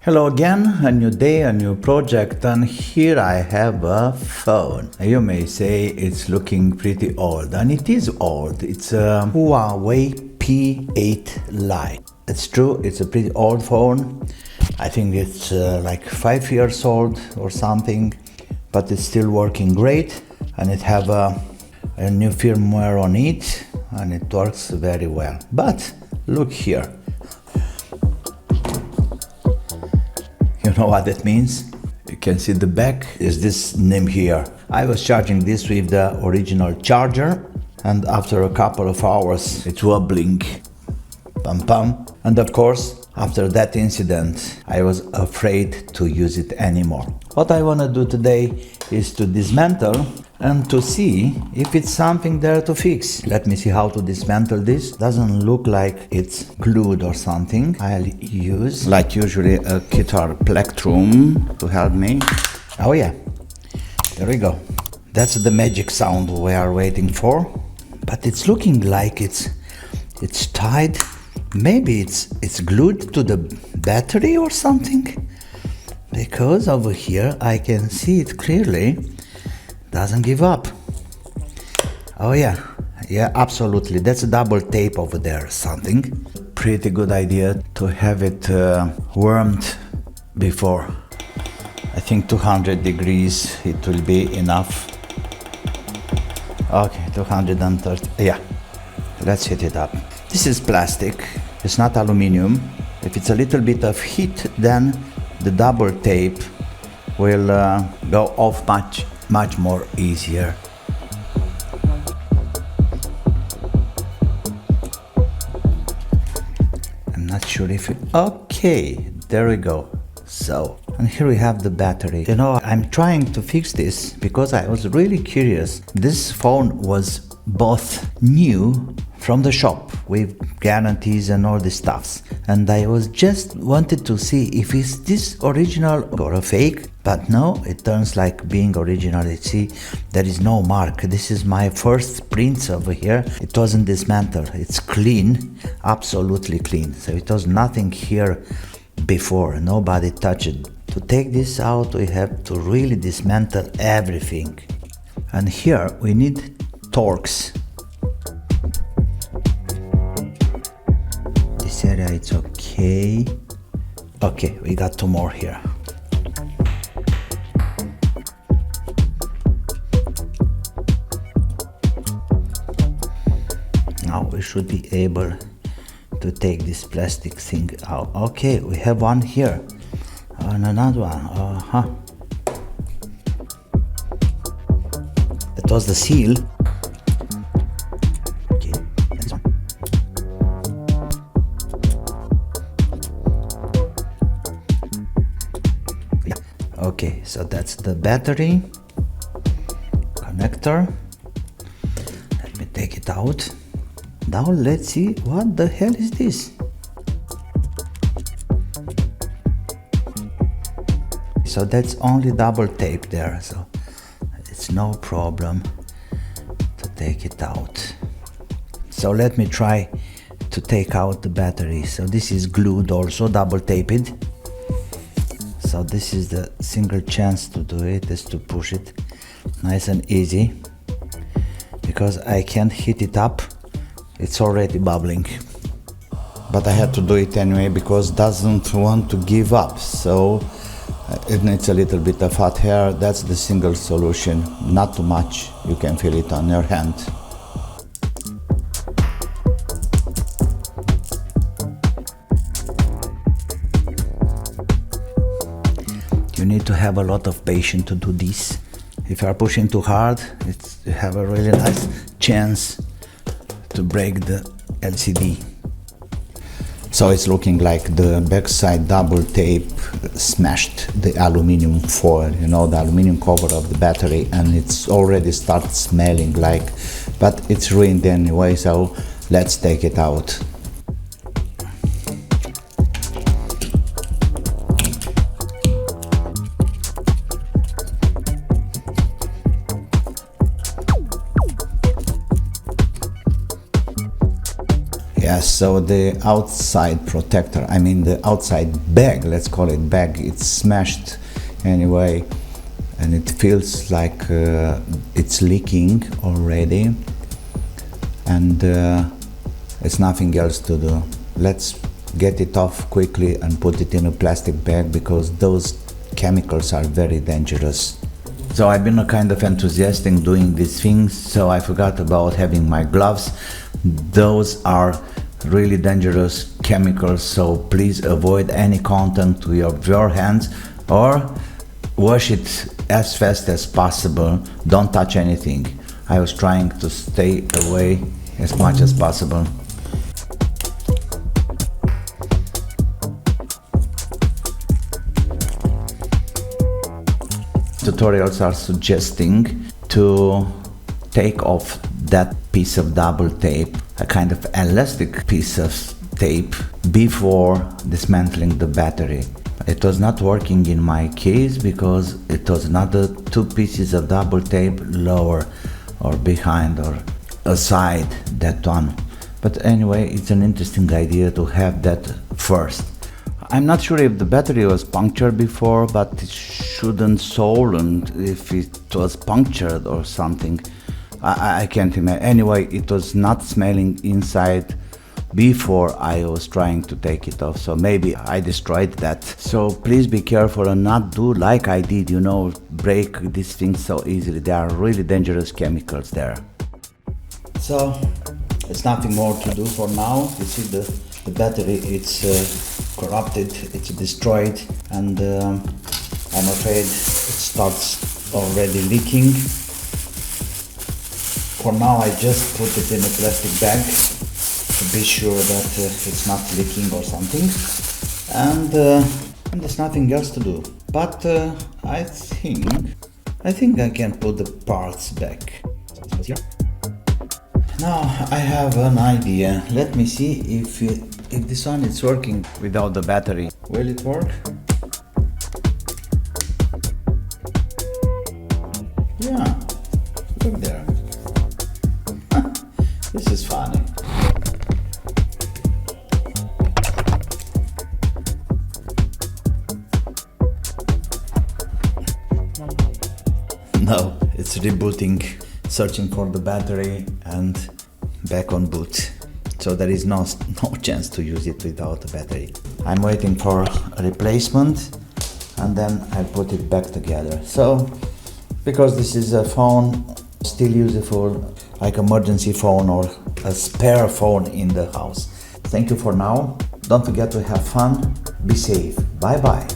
Hello again, a new day, a new project, and here I have a phone. You may say it's looking pretty old, and it is old. It's a Huawei P8 Lite. It's true, it's a pretty old phone. I think it's like 5 years old or something, but it's still working great, and it have a new firmware on it, and it works very well. But look here. You know what that means? You can see the back is this name here. I was charging this with the original charger, and after a couple of hours it's wobbling. Pam pam. And of course, after that incident, I was afraid to use it anymore. What I want to do today is to dismantle and to see if it's something there to fix. Let me see how to dismantle this. Doesn't look like it's glued or something. I'll use, like usually, a guitar plectrum to help me. Oh yeah, there we go. That's the magic sound we are waiting for. But it's looking like it's tied. Maybe it's glued to the battery or something. Because over here I can see it clearly. Doesn't give up. Oh yeah, absolutely. That's a double tape over there or something. Pretty good idea to have it warmed before. I think 200 degrees it will be enough. Okay, 230. Yeah, let's heat it up. This is plastic, it's not aluminum. If it's a little bit of heat, then the double tape will go off much more easier. I'm not sure if it... Okay, there we go. So, and here we have the battery. You know, I'm trying to fix this because I was really curious. This phone was both new from the shop with guarantees and all this stuffs, and I was just wanted to see if it's this original or a fake, but no, it turns like being original. You see, there is no mark. This is my first prints over here. It wasn't dismantled. It's clean, absolutely clean. So it was nothing here before. Nobody touched it. To take this out, we have to really dismantle everything. And here we need Torx. This area it's okay. Okay, we got two more here. Now we should be able to take this plastic thing out. Okay, we have one here and another one. That was the seal. Okay, this one. Yeah. Okay, so that's the battery connector. Let me take it out. Now let's see what the hell is this. So that's only double tape there, so it's no problem to take it out. So let me try to take out the battery. So this is glued, also double taped. So this is the single chance to do it, is to push it nice and easy, because I can't heat it up. It's already bubbling, but I had to do it anyway because it doesn't want to give up. So it needs a little bit of hot air. That's the single solution. Not too much. You can feel it on your hand. You need to have a lot of patience to do this. If you are pushing too hard, you have a really nice chance to break the LCD. So it's looking like the backside double tape smashed the aluminum foil, you know, the aluminum cover of the battery, and it's already started smelling like, but it's ruined anyway, so let's take it out. Yes, so the outside protector, I mean the outside bag, let's call it bag, it's smashed anyway, and it feels like it's leaking already, and it's nothing else to do. Let's get it off quickly and put it in a plastic bag, because those chemicals are very dangerous. So I've been a kind of enthusiast in doing these things, so I forgot about having my gloves. Those are really dangerous chemicals, so please avoid any contact with your hands, or wash it as fast as possible. Don't touch anything. I was trying to stay away as much as possible. Tutorials are suggesting to take off that piece of double tape, a kind of elastic piece of tape, before dismantling the battery. It was not working in my case because it was not the two pieces of double tape lower or behind or aside that one. But anyway, it's an interesting idea to have that first. I'm not sure if the battery was punctured before, but it shouldn't swollen if it was punctured or something. I can't imagine. Anyway, it was not smelling inside before I was trying to take it off, so maybe I destroyed that. So please be careful and not do like I did, you know, break these things so easily. There are really dangerous chemicals there. So it's nothing more to do for now. You see the battery, it's corrupted, it's destroyed, and I'm afraid it starts already leaking. For now I just put it in a plastic bag to be sure that it's not leaking or something, and there's nothing else to do. But I think I can put the parts back. Now I have an idea. Let me see if this one is working without the battery. Will it work? Yeah, look there. This is funny. No, it's rebooting, searching for the battery and back on boot. So there is no chance to use it without a battery. I'm waiting for a replacement and then I put it back together. So, because this is a phone still useful, like emergency phone or a spare phone in the house. Thank you for now. Don't forget to have fun. Be safe. Bye bye.